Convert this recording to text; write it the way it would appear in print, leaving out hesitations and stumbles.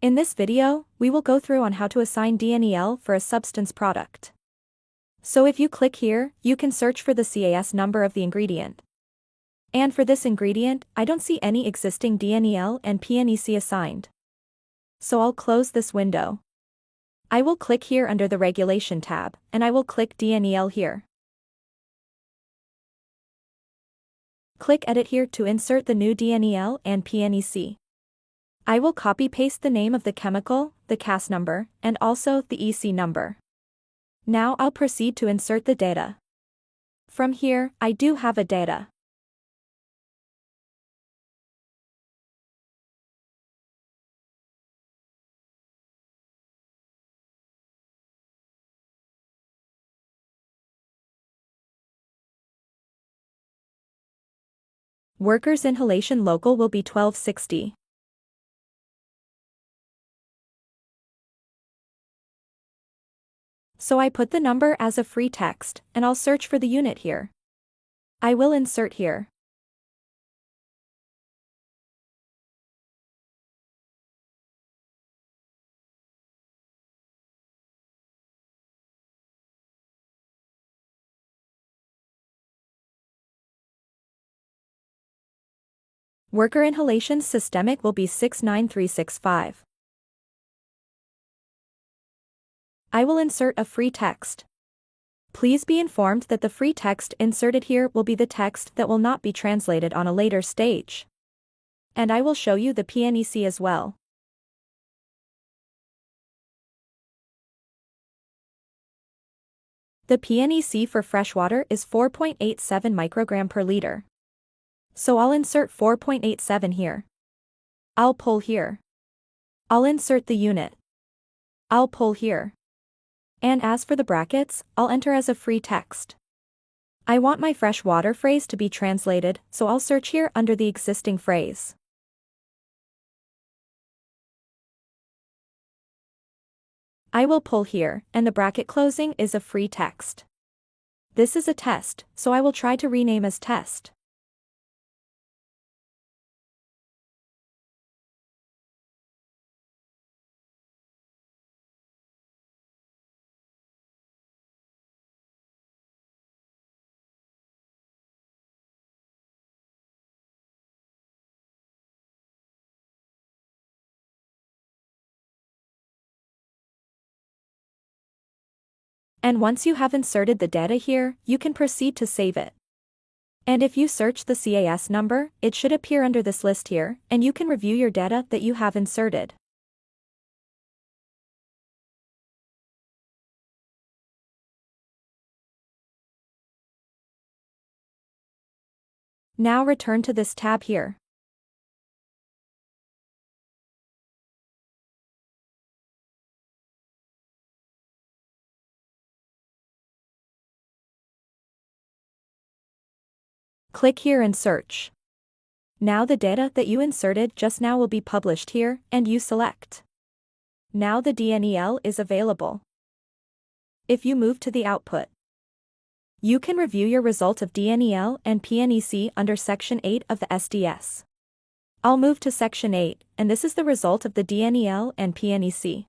In this video, we will go through on how to assign DNEL for a substance product. So if you click here, you can search for the CAS number of the ingredient. And for this ingredient, I don't see any existing DNEL and PNEC assigned. So I'll close this window. I will click here under the Regulation tab, and I will click DNEL here. Click Edit here to insert the new DNEL and PNEC. I will copy-paste the name of the chemical, the CAS number, and also the EC number. Now I'll proceed to insert the data. From here, I do have a data. Worker's inhalation local will be 1260. So I put the number as a free text, and I'll search for the unit here. I will insert here. Worker inhalation systemic will be 69365. I will insert a free text. Please be informed that the free text inserted here will be the text that will not be translated on a later stage. And I will show you the PNEC as well. The PNEC for freshwater is 4.87 microgram per liter. So I'll insert 4.87 here. I'll pull here. I'll insert the unit. I'll pull here. And as for the brackets, I'll enter as a free text. I want my freshwater phrase to be translated, so I'll search here under the existing phrase. I will pull here, and the bracket closing is a free text. This is a test, so I will try to rename as test. And once you have inserted the data here, you can proceed to save it. And if you search the CAS number, it should appear under this list here, and you can review your data that you have inserted. Now return to this tab here. Click here and search. Now the data that you inserted just now will be published here, and you select. Now the DNEL is available. If you move to the output, you can review your result of DNEL and PNEC under Section 8 of the SDS. I'll move to Section 8, and this is the result of the DNEL and PNEC.